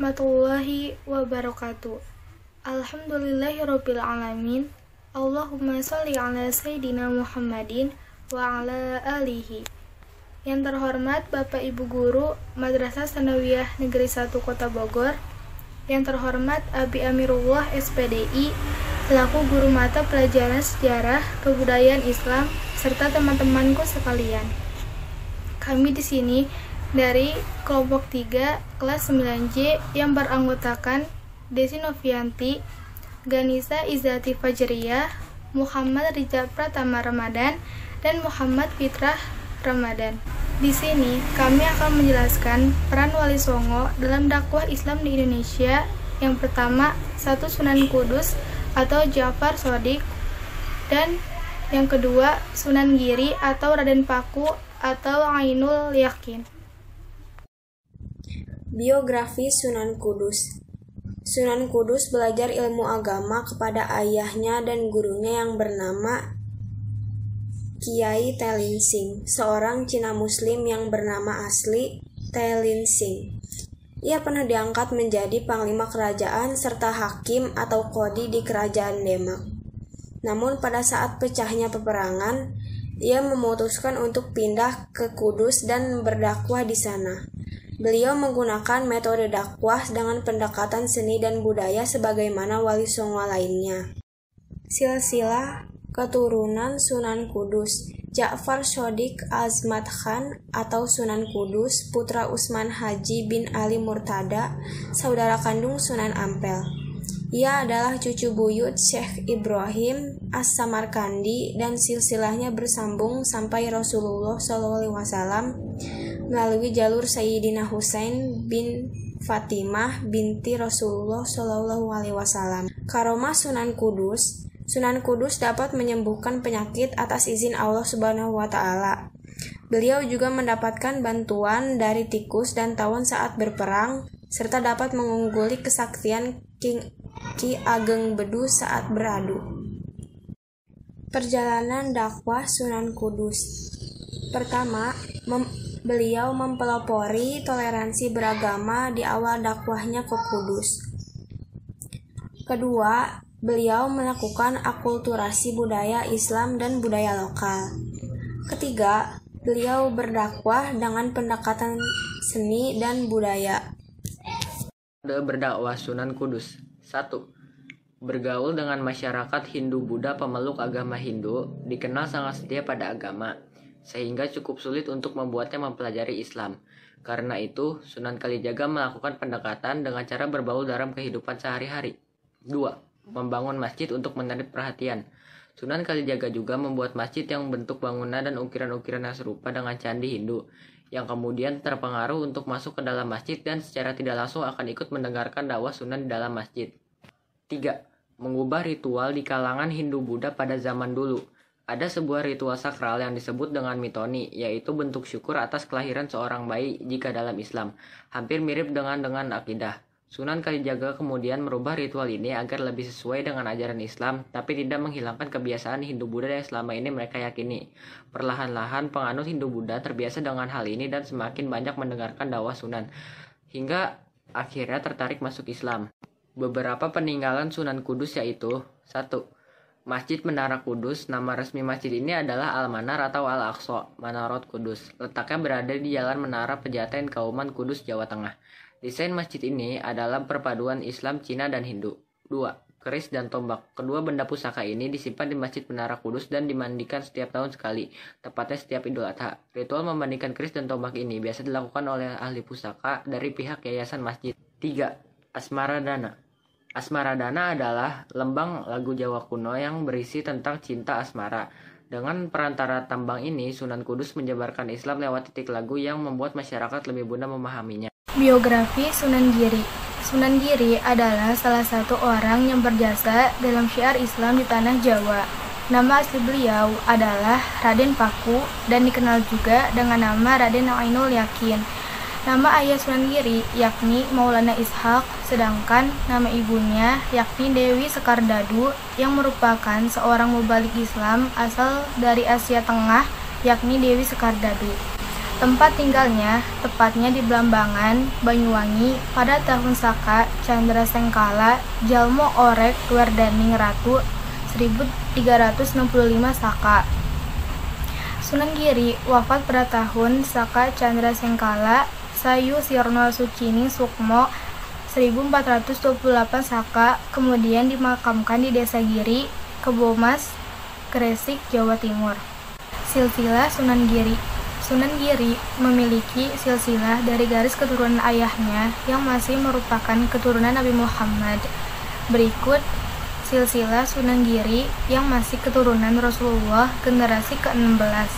warahmatullahi wabarakatuh. Alhamdulillahirabbil alamin. Allahumma sholli ala sayyidina Muhammadin wa ala alihi. Yang terhormat Bapak Ibu Guru Madrasah Tsanawiyah Negeri 1 Kota Bogor. Yang terhormat Abi Amirullah SPDI selaku guru mata pelajaran sejarah kebudayaan Islam serta teman-temanku sekalian. Kami di sini dari kelompok 3 kelas 9J yang beranggotakan Desi Novianti, Ganisa Izzati Fajriyah, Muhammad Rizal Pratama Ramadan, dan Muhammad Fitrah Ramadan. Di sini kami akan menjelaskan peran Wali Songo dalam dakwah Islam di Indonesia. Yang pertama, satu Sunan Kudus atau Ja'far Shodiq, dan yang kedua Sunan Giri atau Raden Paku atau Ainul Yakin. Biografi Sunan Kudus. Sunan Kudus belajar ilmu agama kepada ayahnya dan gurunya yang bernama Kiai Talinsing, seorang Cina Muslim yang bernama asli Talinsing. Ia pernah diangkat menjadi panglima kerajaan serta hakim atau qadi di kerajaan Demak. Namun pada saat pecahnya peperangan, ia memutuskan untuk pindah ke Kudus dan berdakwah di sana. Beliau menggunakan metode dakwah dengan pendekatan seni dan budaya sebagaimana Wali Songo lainnya. Silsilah keturunan Sunan Kudus. Ja'far Shodiq Azmat Khan atau Sunan Kudus, putra Utsman Haji bin Ali Murtada, saudara kandung Sunan Ampel. Ia adalah cucu buyut Syekh Ibrahim As-Samarkandi dan silsilahnya bersambung sampai Rasulullah SAW melalui jalur Sayyidina Husain bin Fatimah binti Rasulullah SAW. Karomah Sunan Kudus. Sunan Kudus dapat menyembuhkan penyakit atas izin Allah Subhanahu wa Ta'ala. Beliau juga mendapatkan bantuan dari tikus dan tawon saat berperang, serta dapat mengungguli kesaktian Ki Ageng Bedu saat beradu. Perjalanan dakwah Sunan Kudus. Pertama, beliau mempelopori toleransi beragama di awal dakwahnya ke Kudus. Kedua, beliau melakukan akulturasi budaya Islam dan budaya lokal. Ketiga, beliau berdakwah dengan pendekatan seni dan budaya. Berdakwah Sunan Kudus. 1. Bergaul dengan masyarakat Hindu-Buddha pemeluk agama Hindu, dikenal sangat setia pada agama, sehingga cukup sulit untuk membuatnya mempelajari Islam. Karena itu, Sunan Kalijaga melakukan pendekatan dengan cara berbaur dalam kehidupan sehari-hari. 2. Membangun masjid untuk menarik perhatian. Sunan Kalijaga juga membuat masjid yang bentuk bangunan dan ukiran-ukiran yang serupa dengan candi Hindu, yang kemudian terpengaruh untuk masuk ke dalam masjid dan secara tidak langsung akan ikut mendengarkan dakwah Sunan di dalam masjid. 3. Mengubah ritual di kalangan Hindu-Buddha pada zaman dulu. Ada sebuah ritual sakral yang disebut dengan mitoni, yaitu bentuk syukur atas kelahiran seorang bayi jika dalam Islam. Hampir mirip dengan akidah. Sunan Kalijaga kemudian merubah ritual ini agar lebih sesuai dengan ajaran Islam, tapi tidak menghilangkan kebiasaan Hindu-Buddha yang selama ini mereka yakini. Perlahan-lahan penganut Hindu-Buddha terbiasa dengan hal ini dan semakin banyak mendengarkan dakwah Sunan, hingga akhirnya tertarik masuk Islam. Beberapa peninggalan Sunan Kudus yaitu: 1. Masjid Menara Kudus. Nama resmi masjid ini adalah Al-Manar atau Al-Aqsa, Manarot Kudus. Letaknya berada di Jalan Menara Pejaten, Kauman Kudus, Jawa Tengah. Desain masjid ini adalah perpaduan Islam, Cina, dan Hindu. 2. Keris dan tombak. Kedua benda pusaka ini disimpan di Masjid Menara Kudus dan dimandikan setiap tahun sekali, tepatnya setiap Idul Adha. Ritual memandikan keris dan tombak ini biasa dilakukan oleh ahli pusaka dari pihak yayasan masjid. 3. Asmaradana. Asmaradana adalah lembang lagu Jawa kuno yang berisi tentang cinta asmara. Dengan perantara tambang ini, Sunan Kudus menyebarkan Islam lewat titik lagu yang membuat masyarakat lebih mudah memahaminya. Biografi Sunan Giri. Sunan Giri adalah salah satu orang yang berjasa dalam syiar Islam di tanah Jawa. Nama asli beliau adalah Raden Paku dan dikenal juga dengan nama Raden Ainul Yakin. Nama ayah Sunan Giri yakni Maulana Ishaq, sedangkan nama ibunya yakni Dewi Sekardadu yang merupakan seorang mubalik Islam asal dari Asia Tengah yakni Dewi Sekardadu. Tempat tinggalnya tepatnya di Blambangan, Banyuwangi pada tahun Saka Candra Sengkala Jalmo Orek Werdaning Ratu 1365 Saka. Sunan Giri wafat pada tahun Saka Candra Sengkala Sayu Sirno Sucining Sukmo 1428 Saka, kemudian dimakamkan di Desa Giri, Kebomas, Gresik, Jawa Timur. Silsilah Sunan Giri. Sunan Giri memiliki silsilah dari garis keturunan ayahnya yang masih merupakan keturunan Nabi Muhammad. Berikut silsilah Sunan Giri yang masih keturunan Rasulullah generasi ke-16.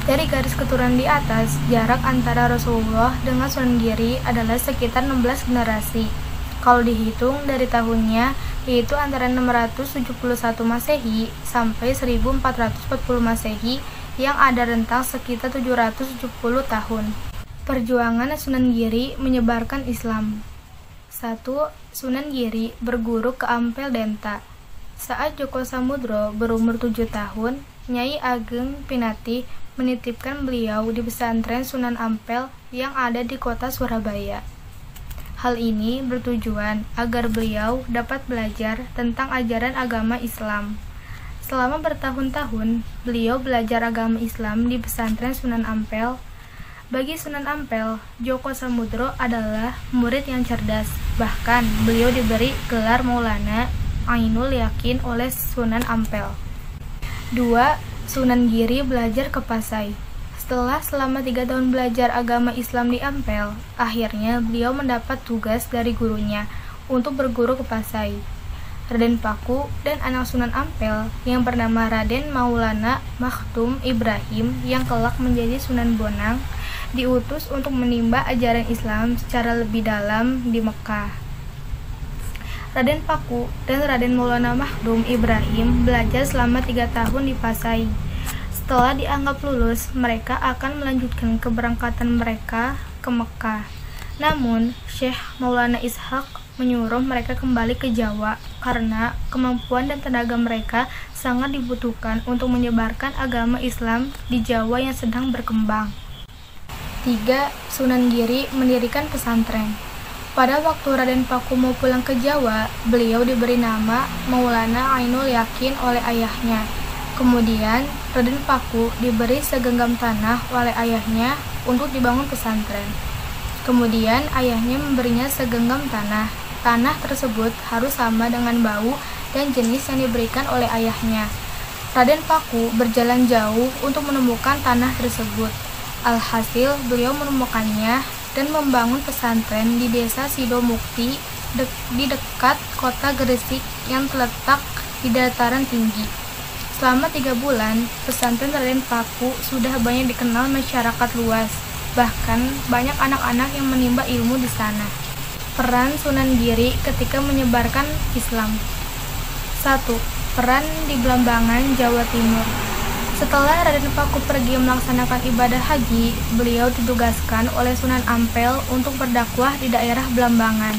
Dari garis keturunan di atas, jarak antara Rasulullah dengan Sunan Giri adalah sekitar 16 generasi. Kalau dihitung dari tahunnya, yaitu antara 671 Masehi sampai 1440 Masehi, yang ada rentang sekitar 770 tahun. Perjuangan Sunan Giri menyebarkan Islam. 1. Sunan Giri berguru ke Ampel Denta. Saat Joko Samudro berumur 7 tahun, Nyai Ageng Pinati menitipkan beliau di pesantren Sunan Ampel yang ada di kota Surabaya. Hal ini bertujuan agar beliau dapat belajar tentang ajaran agama Islam. Selama bertahun-tahun, beliau belajar agama Islam di pesantren Sunan Ampel. Bagi Sunan Ampel, Joko Samudro adalah murid yang cerdas. Bahkan, beliau diberi gelar Maulana Ainul Yakin oleh Sunan Ampel. 2. Sunan Giri belajar ke Pasai. Setelah selama 3 tahun belajar agama Islam di Ampel, akhirnya beliau mendapat tugas dari gurunya untuk berguru ke Pasai. Raden Paku dan anak Sunan Ampel yang bernama Raden Maulana Makhdum Ibrahim yang kelak menjadi Sunan Bonang diutus untuk menimba ajaran Islam secara lebih dalam di Mekah. Raden Paku dan Raden Maulana Makhdum Ibrahim belajar selama 3 tahun di Pasai. Setelah dianggap lulus, mereka akan melanjutkan keberangkatan mereka ke Mekah. Namun, Syekh Maulana Ishaq menyuruh mereka kembali ke Jawa karena kemampuan dan tenaga mereka sangat dibutuhkan untuk menyebarkan agama Islam di Jawa yang sedang berkembang. 3. Sunan Giri mendirikan pesantren. Pada waktu Raden Paku mau pulang ke Jawa, beliau diberi nama Maulana Ainul Yakin oleh ayahnya. Kemudian, Raden Paku diberi segenggam tanah oleh ayahnya untuk dibangun pesantren. Kemudian ayahnya memberinya segenggam tanah. Tanah tersebut harus sama dengan bau dan jenis yang diberikan oleh ayahnya. Raden Paku berjalan jauh untuk menemukan tanah tersebut. Alhasil, beliau menemukannya dan membangun pesantren di desa Sidomukti di dekat kota Gresik yang terletak di dataran tinggi. Selama 3 bulan, pesantren Raden Paku sudah banyak dikenal masyarakat luas. Bahkan banyak anak-anak yang menimba ilmu di sana. Peran Sunan Giri ketika menyebarkan Islam. 1. Peran di Blambangan, Jawa Timur. Setelah Raden Paku pergi melaksanakan ibadah haji, beliau ditugaskan oleh Sunan Ampel untuk berdakwah di daerah Blambangan.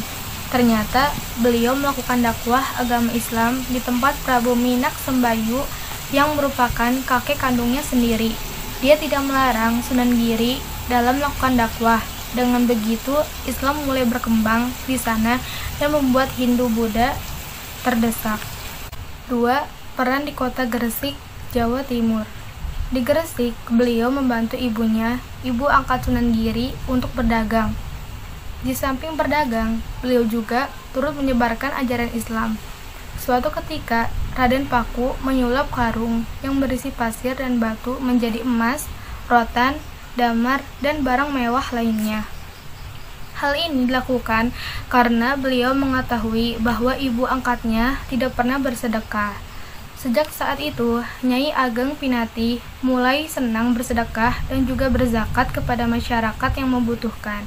Ternyata beliau melakukan dakwah agama Islam di tempat Prabu Minak Sembayu yang merupakan kakek kandungnya sendiri. Dia tidak melarang Sunan Giri dalam melakukan dakwah. Dengan begitu, Islam mulai berkembang di sana dan membuat Hindu-Buddha terdesak. 2. Peran di kota Gresik, Jawa Timur. Di Gresik, beliau membantu ibunya, ibu angkat Sunan Giri, untuk berdagang. Di samping berdagang, beliau juga turut menyebarkan ajaran Islam. Suatu ketika, Raden Paku menyulap karung yang berisi pasir dan batu menjadi emas, rotan, damar, dan barang mewah lainnya. Hal ini dilakukan karena beliau mengetahui bahwa ibu angkatnya tidak pernah bersedekah. Sejak saat itu, Nyai Ageng Pinati mulai senang bersedekah dan juga berzakat kepada masyarakat yang membutuhkan.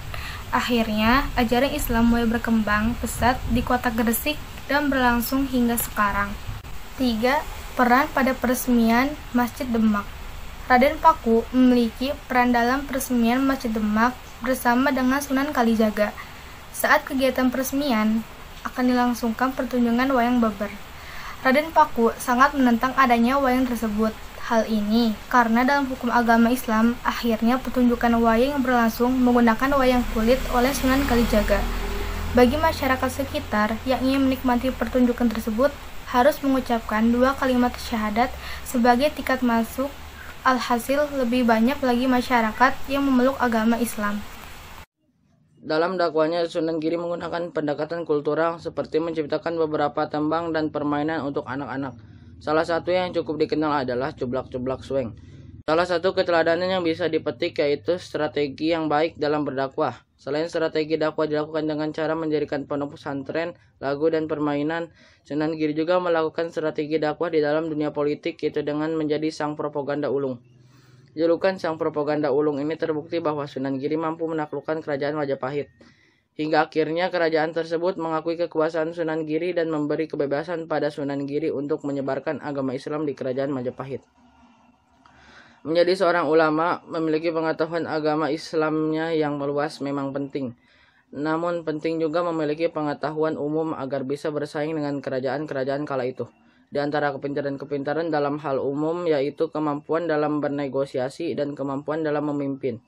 Akhirnya, ajaran Islam mulai berkembang pesat di kota Gresik dan berlangsung hingga sekarang. 3. Peran pada peresmian Masjid Demak. Raden Paku memiliki peran dalam peresmian Masjid Demak bersama dengan Sunan Kalijaga. Saat kegiatan peresmian, akan dilangsungkan pertunjukan wayang beber. Raden Paku sangat menentang adanya wayang tersebut. Hal ini karena dalam hukum agama Islam, akhirnya pertunjukan wayang yang berlangsung menggunakan wayang kulit oleh Sunan Kalijaga. Bagi masyarakat sekitar yang ingin menikmati pertunjukan tersebut, harus mengucapkan 2 kalimat syahadat sebagai tiket masuk. Alhasil, lebih banyak lagi masyarakat yang memeluk agama Islam. Dalam dakwahnya, Sunan Giri menggunakan pendekatan kultural seperti menciptakan beberapa tembang dan permainan untuk anak-anak. Salah satu yang cukup dikenal adalah cublak-cublak swing. Salah satu keteladanan yang bisa dipetik yaitu strategi yang baik dalam berdakwah. Selain strategi dakwah dilakukan dengan cara mendirikan pondok pesantren, lagu dan permainan, Sunan Giri juga melakukan strategi dakwah di dalam dunia politik, yaitu dengan menjadi sang propaganda ulung. Julukan sang propaganda ulung ini terbukti bahwa Sunan Giri mampu menaklukkan kerajaan Majapahit. Hingga akhirnya kerajaan tersebut mengakui kekuasaan Sunan Giri dan memberi kebebasan pada Sunan Giri untuk menyebarkan agama Islam di kerajaan Majapahit. Menjadi seorang ulama, memiliki pengetahuan agama Islamnya yang meluas memang penting. Namun penting juga memiliki pengetahuan umum agar bisa bersaing dengan kerajaan-kerajaan kala itu. Di antara kepintaran-kepintaran dalam hal umum yaitu kemampuan dalam bernegosiasi dan kemampuan dalam memimpin.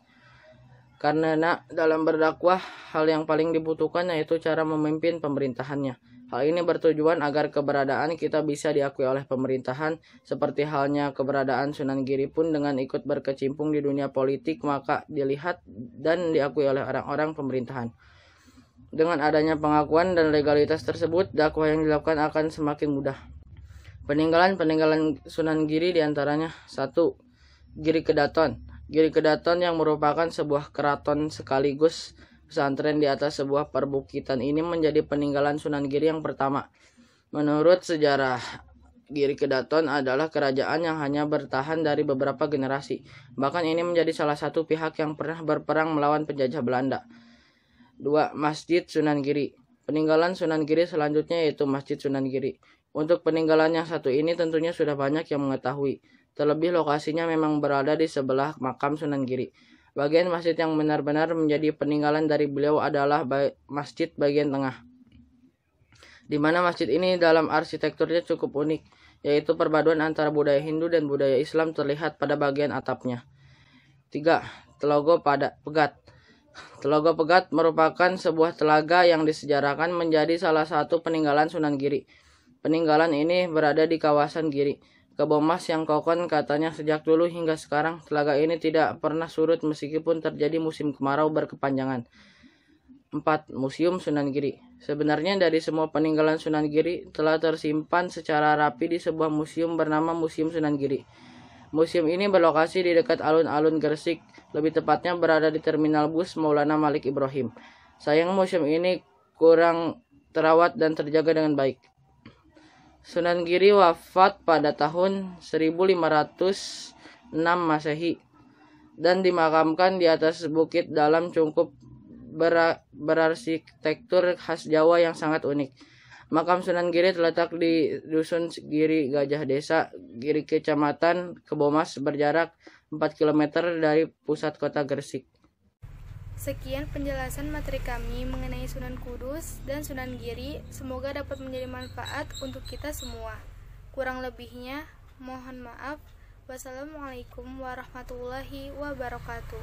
Karena dalam berdakwah, hal yang paling dibutuhkan yaitu cara memimpin pemerintahannya. Hal ini bertujuan agar keberadaan kita bisa diakui oleh pemerintahan, seperti halnya keberadaan Sunan Giri pun dengan ikut berkecimpung di dunia politik, maka dilihat dan diakui oleh orang-orang pemerintahan. Dengan adanya pengakuan dan legalitas tersebut, dakwah yang dilakukan akan semakin mudah. Peninggalan Sunan Giri diantaranya 1. Giri Kedaton. Giri Kedaton yang merupakan sebuah keraton sekaligus pesantren di atas sebuah perbukitan ini menjadi peninggalan Sunan Giri yang pertama. Menurut sejarah, Giri Kedaton adalah kerajaan yang hanya bertahan dari beberapa generasi. Bahkan ini menjadi salah satu pihak yang pernah berperang melawan penjajah Belanda. 2. Masjid Sunan Giri. Peninggalan Sunan Giri selanjutnya yaitu Masjid Sunan Giri. Untuk peninggalan yang satu ini tentunya sudah banyak yang mengetahui. Terlebih lokasinya memang berada di sebelah makam Sunan Giri. Bagian masjid yang benar-benar menjadi peninggalan dari beliau adalah masjid bagian tengah, di mana masjid ini dalam arsitekturnya cukup unik, yaitu perpaduan antara budaya Hindu dan budaya Islam terlihat pada bagian atapnya. 3. Telaga Pegat. Telaga Pegat merupakan sebuah telaga yang disejarahkan menjadi salah satu peninggalan Sunan Giri. Peninggalan ini berada di kawasan Giri. Kebomas yang kokoh katanya sejak dulu hingga sekarang telaga ini tidak pernah surut meskipun terjadi musim kemarau berkepanjangan. 4. Museum Sunan Giri. Sebenarnya dari semua peninggalan Sunan Giri telah tersimpan secara rapi di sebuah museum bernama Museum Sunan Giri. Museum ini berlokasi di dekat alun-alun Gresik, lebih tepatnya berada di terminal bus Maulana Malik Ibrahim. Sayang museum ini kurang terawat dan terjaga dengan baik. Sunan Giri wafat pada tahun 1506 Masehi dan dimakamkan di atas bukit dalam cungkup berarsitektur khas Jawa yang sangat unik. Makam Sunan Giri terletak di Dusun Giri Gajah Desa, Giri Kecamatan Kebomas, berjarak 4 km dari pusat kota Gresik. Sekian penjelasan materi kami mengenai Sunan Kudus dan Sunan Giri. Semoga dapat menjadi manfaat untuk kita semua. Kurang lebihnya, mohon maaf. Wassalamualaikum warahmatullahi wabarakatuh.